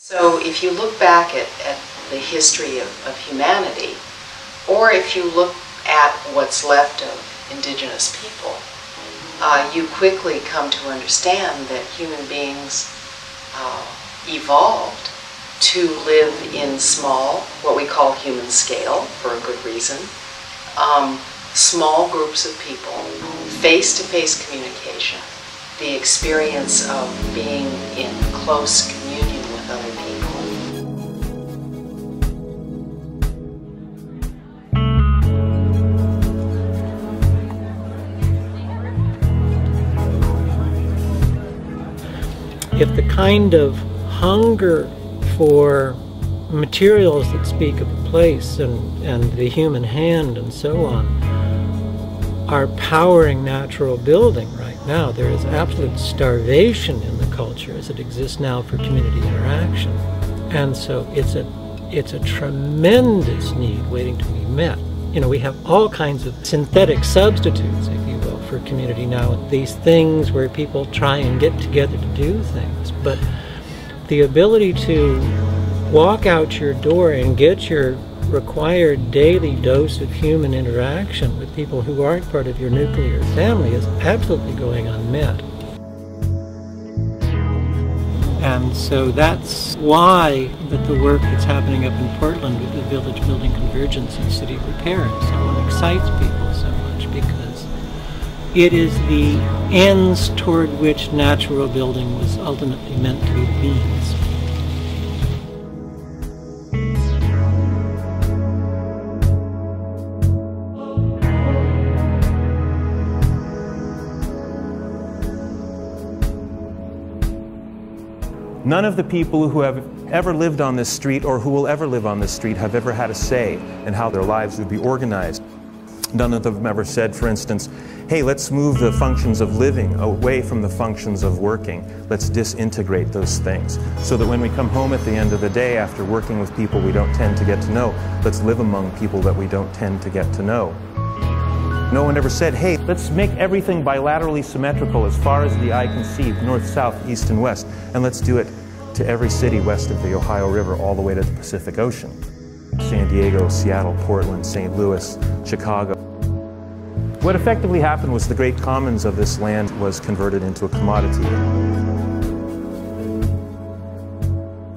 So if you look back at the history of humanity, or if you look at what's left of indigenous people, you quickly come to understand that human beings evolved to live in small, what we call human scale, for a good reason, small groups of people, face-to-face communication, the experience of being in close communion with other people. If the kind of hunger for materials that speak of a place and the human hand and so on are powering natural building right now, there is absolute starvation in the culture as it exists now for community interaction. And so it's a tremendous need waiting to be met. You know, we have all kinds of synthetic substitutes, if you will, for community now. These things where people try and get together to do things. But the ability to walk out your door and get your required daily dose of human interaction with people who aren't part of your nuclear family is absolutely going unmet. And so that's why that the work that's happening up in Portland with the Village Building Convergence and City Repair and so on excites people so much, because it is the ends toward which natural building was ultimately meant to be the means. None of the people who have ever lived on this street or who will ever live on this street have ever had a say in how their lives would be organized. None of them have ever said, for instance, hey, let's move the functions of living away from the functions of working. Let's disintegrate those things so that when we come home at the end of the day after working with people we don't tend to get to know, let's live among people that we don't tend to get to know. No one ever said, hey, let's make everything bilaterally symmetrical as far as the eye can see, north, south, east, and west, and let's do it to every city west of the Ohio River all the way to the Pacific Ocean. San Diego, Seattle, Portland, St. Louis, Chicago. What effectively happened was the great commons of this land was converted into a commodity.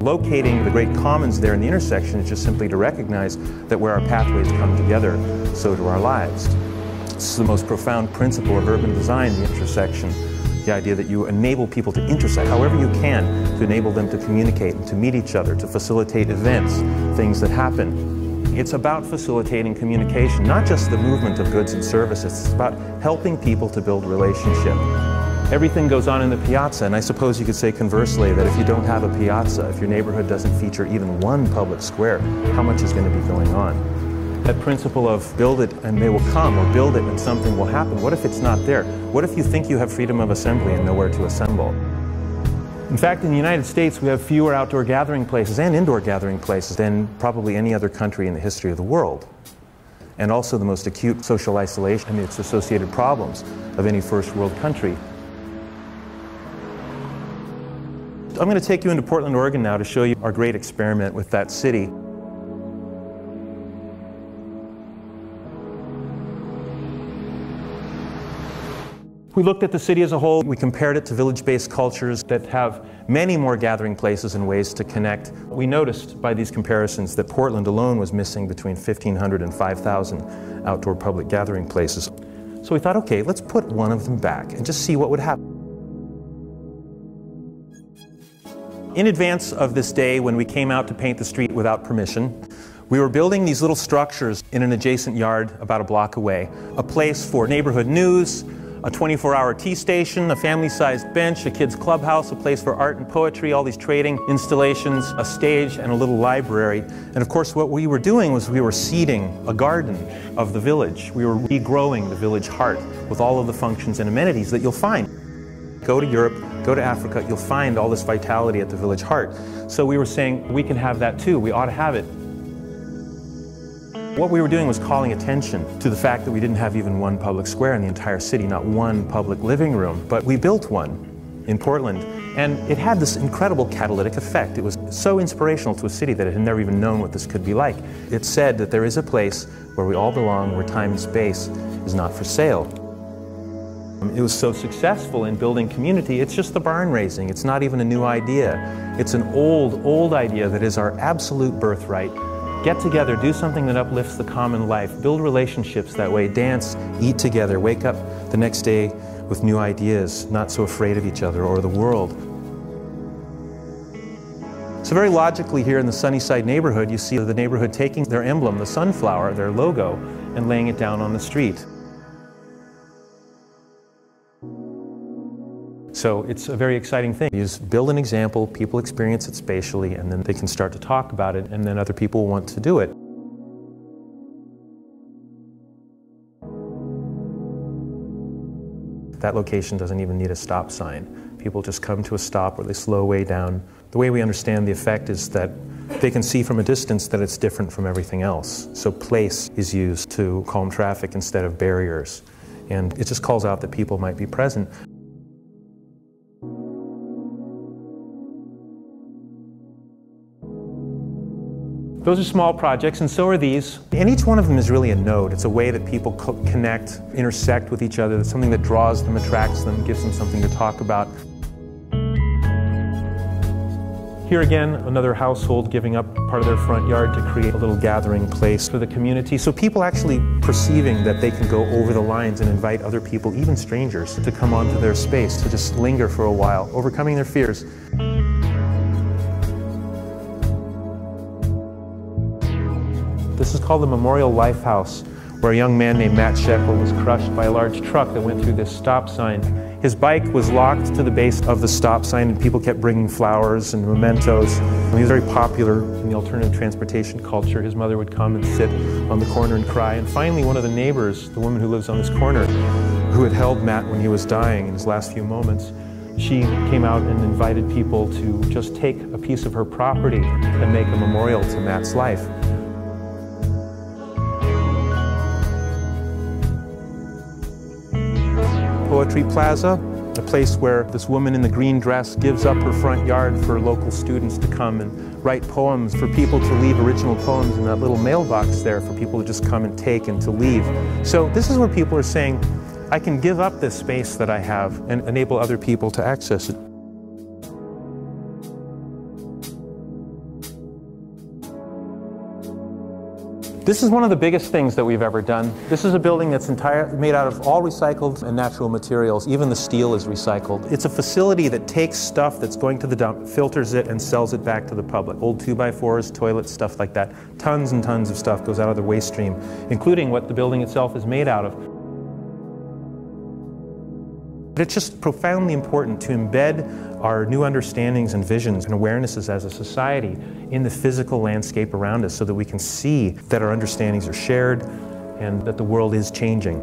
Locating the great commons there in the intersection is just simply to recognize that where our pathways come together, so do our lives. This is the most profound principle of urban design, the intersection. The idea that you enable people to intersect however you can to enable them to communicate and to meet each other, to facilitate events, things that happen. It's about facilitating communication, not just the movement of goods and services. It's about helping people to build relationship. Everything goes on in the piazza, and I suppose you could say conversely that if you don't have a piazza, if your neighborhood doesn't feature even one public square, how much is going to be going on? That principle of build it and they will come, or build it and something will happen. What if it's not there? What if you think you have freedom of assembly and nowhere to assemble? In fact, in the United States, we have fewer outdoor gathering places and indoor gathering places than probably any other country in the history of the world. And also the most acute social isolation and its associated problems of any first world country. I'm going to take you into Portland, Oregon now to show you our great experiment with that city. We looked at the city as a whole. We compared it to village-based cultures that have many more gathering places and ways to connect. We noticed by these comparisons that Portland alone was missing between 1,500 and 5,000 outdoor public gathering places. So we thought, okay, let's put one of them back and just see what would happen. In advance of this day, when we came out to paint the street without permission, we were building these little structures in an adjacent yard about a block away. A place for neighborhood news, a 24-hour tea station, a family-sized bench, a kids' clubhouse, a place for art and poetry, all these trading installations, a stage, and a little library. And of course, what we were doing was we were seeding a garden of the village. We were regrowing the village heart with all of the functions and amenities that you'll find. Go to Europe, go to Africa, you'll find all this vitality at the village heart. So we were saying, we can have that too, we ought to have it. What we were doing was calling attention to the fact that we didn't have even one public square in the entire city, not one public living room. But we built one in Portland And it had this incredible catalytic effect. It was so inspirational to a city that it had never even known what this could be like. It said that there is a place where we all belong, where time and space is not for sale. It was so successful in building community, it's just the barn raising. It's not even a new idea. It's an old idea that is our absolute birthright. Get together, do something that uplifts the common life, build relationships that way, dance, eat together, wake up the next day with new ideas, not so afraid of each other or the world. So very logically here in the Sunnyside neighborhood, you see the neighborhood taking their emblem, the sunflower, their logo, and laying it down on the street. So it's a very exciting thing. You just build an example, people experience it spatially, and then they can start to talk about it, and then other people want to do it. That location doesn't even need a stop sign. People just come to a stop or they slow way down. The way we understand the effect is that they can see from a distance that it's different from everything else. So place is used to calm traffic instead of barriers. And it just calls out that people might be present. Those are small projects, and so are these. And each one of them is really a node. It's a way that people connect, intersect with each other. It's something that draws them, attracts them, gives them something to talk about. Here again, another household giving up part of their front yard to create a little gathering place for the community. So people actually perceiving that they can go over the lines and invite other people, even strangers, to come onto their space, to just linger for a while, overcoming their fears. This is called the Memorial Lifehouse, where a young man named Matt Shekel was crushed by a large truck that went through this stop sign. His bike was locked to the base of the stop sign, and people kept bringing flowers and mementos. And he was very popular in the alternative transportation culture. His mother would come and sit on the corner and cry. And finally, one of the neighbors, the woman who lives on this corner, who had held Matt when he was dying in his last few moments, she came out and invited people to just take a piece of her property and make a memorial to Matt's life. Poetry Plaza, a place where this woman in the green dress gives up her front yard for local students to come and write poems, for people to leave original poems in that little mailbox there for people to just come and take and to leave. So this is where people are saying, I can give up this space that I have and enable other people to access it. This is one of the biggest things that we've ever done. This is a building that's made out of all recycled and natural materials. Even the steel is recycled. It's a facility that takes stuff that's going to the dump, filters it, and sells it back to the public. Old 2x4s, toilets, stuff like that. Tons and tons of stuff goes out of the waste stream, including what the building itself is made out of. But it's just profoundly important to embed our new understandings and visions and awarenesses as a society in the physical landscape around us so that we can see that our understandings are shared and that the world is changing.